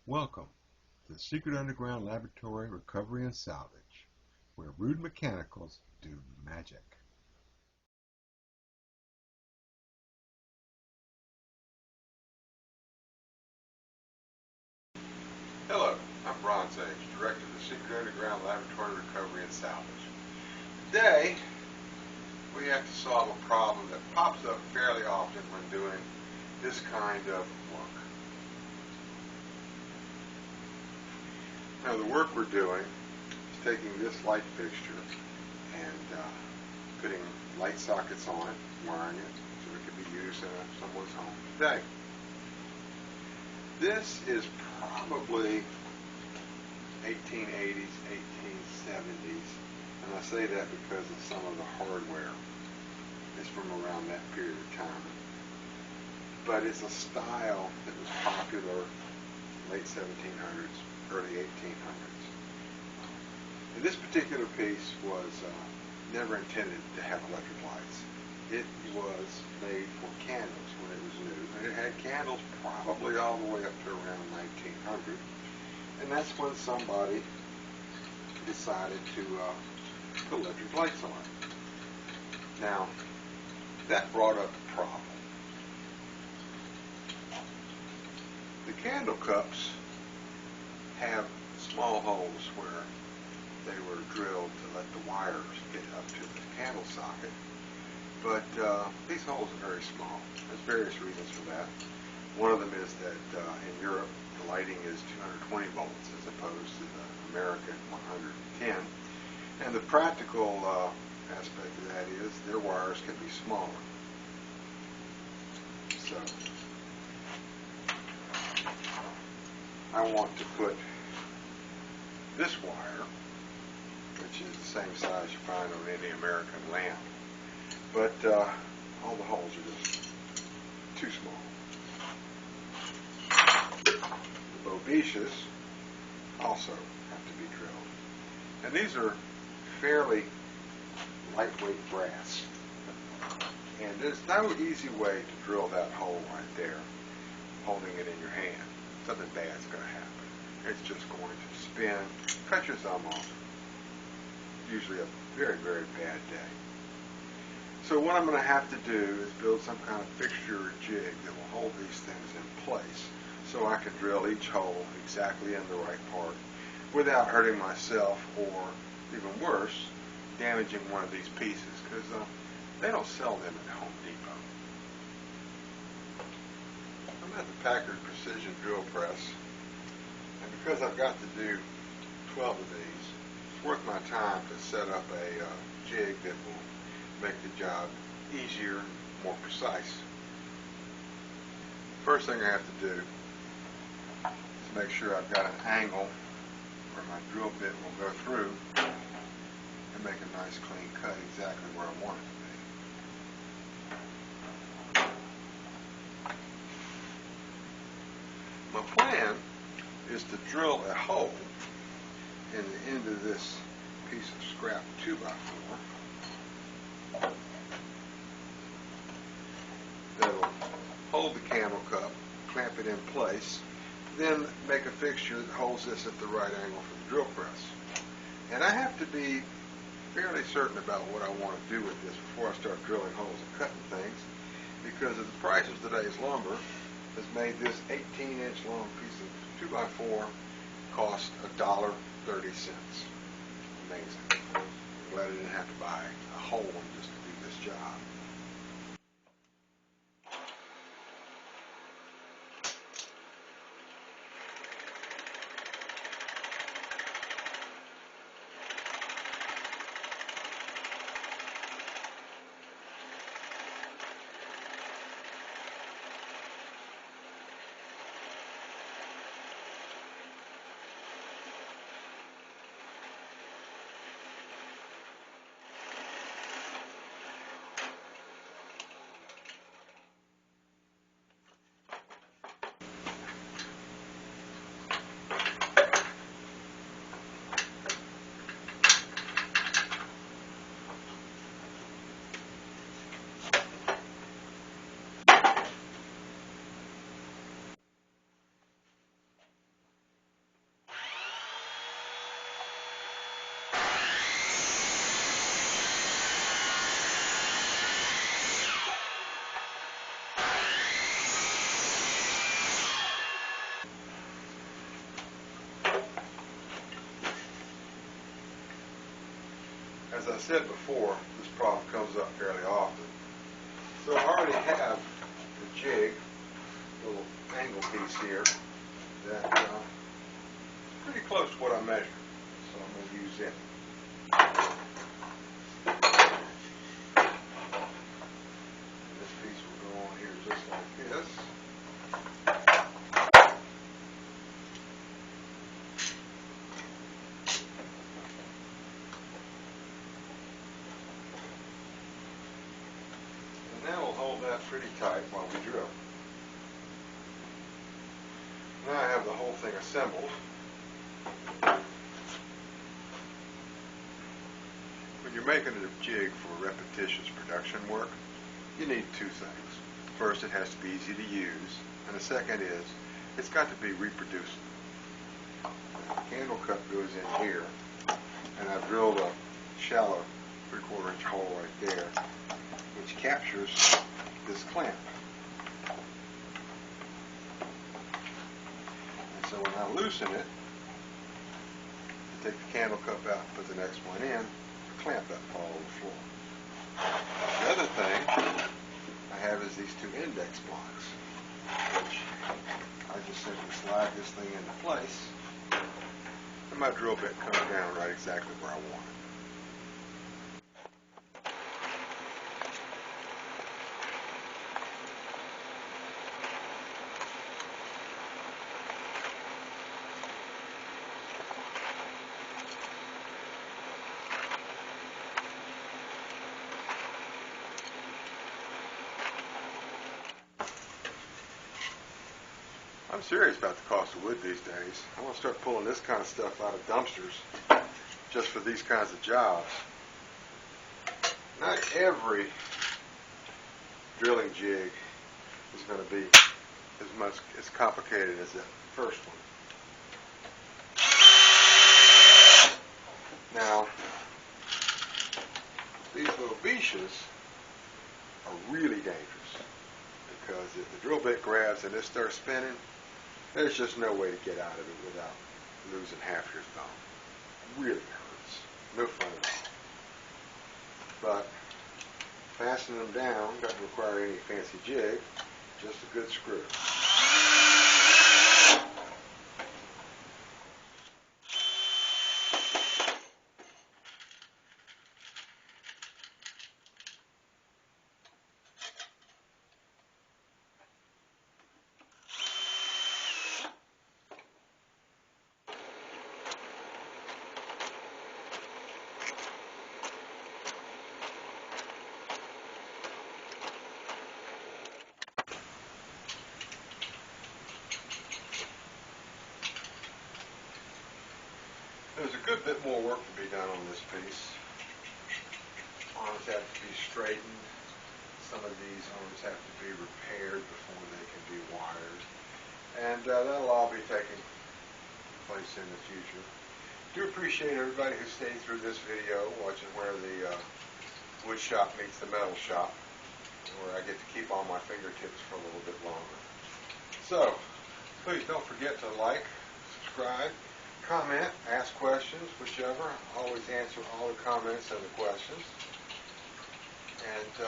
Welcome to the Secret Underground Laboratory Recovery and Salvage, where rude mechanicals do magic. Hello, I'm Bronze Age, Director of the Secret Underground Laboratory Recovery and Salvage. Today, we have to solve a problem that pops up fairly often when doing this kind of work. Now, the work we're doing is taking this light fixture and putting light sockets on it, wiring it, so it can be used in someone's home today. This is probably 1880s, 1870s, and I say that because of some of the hardware is from around that period of time. But it's a style that was popular late 1700s, early 1800s. And this particular piece was never intended to have electric lights. It was made for candles when it was new, and it had candles probably all the way up to around 1900. And that's when somebody decided to put electric lights on it. Now, that brought up a problem. The candle cups have small holes where they were drilled to let the wires get up to the candle socket, but these holes are very small. There's various reasons for that. One of them is that in Europe the lighting is 220 volts as opposed to the American 110, and the practical aspect of that is their wires can be smaller. So I want to put this wire, which is the same size you find on any American lamp, but all the holes are just too small. The bobiches also have to be drilled, and these are fairly lightweight brass, and there's no easy way to drill that hole right there holding it in your hand. Something bad's going to happen. It's just going to spin, cut your thumb off. Usually a very, very bad day. So what I'm going to have to do is build some kind of fixture or jig that will hold these things in place so I can drill each hole exactly in the right part without hurting myself, or even worse, damaging one of these pieces, because they don't sell them at Home Depot. I'm at the Packard Precision Drill Press, and because I've got to do 12 of these, it's worth my time to set up a jig that will make the job easier, more precise. First thing I have to do is make sure I've got an angle where my drill bit will go through and make a nice clean cut exactly where I want it to be. My plan is to drill a hole in the end of this piece of scrap 2x4 that will hold the candle cup, clamp it in place, then make a fixture that holds this at the right angle for the drill press. And I have to be fairly certain about what I want to do with this before I start drilling holes and cutting things, because of the price of today's lumber has made this 18-inch long piece of 2x4 cost $1.30. Amazing. I'm glad I didn't have to buy a whole one just to do this job. as I said before, this problem comes up fairly often. So I already have the jig, little angle piece here, that is pretty close to what I measured. So I'm going to use it. This piece will go on here just like this. And now we'll hold that pretty tight while we drill. Now I have the whole thing assembled. When you're making a jig for repetitious production work, you need two things. First, it has to be easy to use, and the second is, it's got to be reproducible. The candle cup goes in here, and I've drilled a shallow 3/4 inch hole right there, which captures this clamp. And so when I loosen it, I take the candle cup out and put the next one in, the clamp doesn't fall on the floor. The other thing I have is these two index blocks, which I just simply slide this thing into place, and my drill bit comes down right exactly where I want it. I'm serious about the cost of wood these days. I want to start pulling this kind of stuff out of dumpsters just for these kinds of jobs. Not every drilling jig is going to be as complicated as the first one. Now, these little vises are really dangerous because if the drill bit grabs and it starts spinning, there's just no way to get out of it without losing half your thumb. Really hurts. No fun at all. But fastening them down doesn't require any fancy jig, just a good screw. There's a good bit more work to be done on this piece. Arms have to be straightened. Some of these arms have to be repaired before they can be wired. And that'll all be taking place in the future. I do appreciate everybody who stayed through this video, watching where the wood shop meets the metal shop, where I get to keep all my fingertips for a little bit longer. So, please don't forget to like, subscribe, comment, ask questions, whichever. I always answer all the comments and the questions. And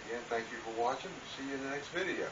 again, thank you for watching. See you in the next video.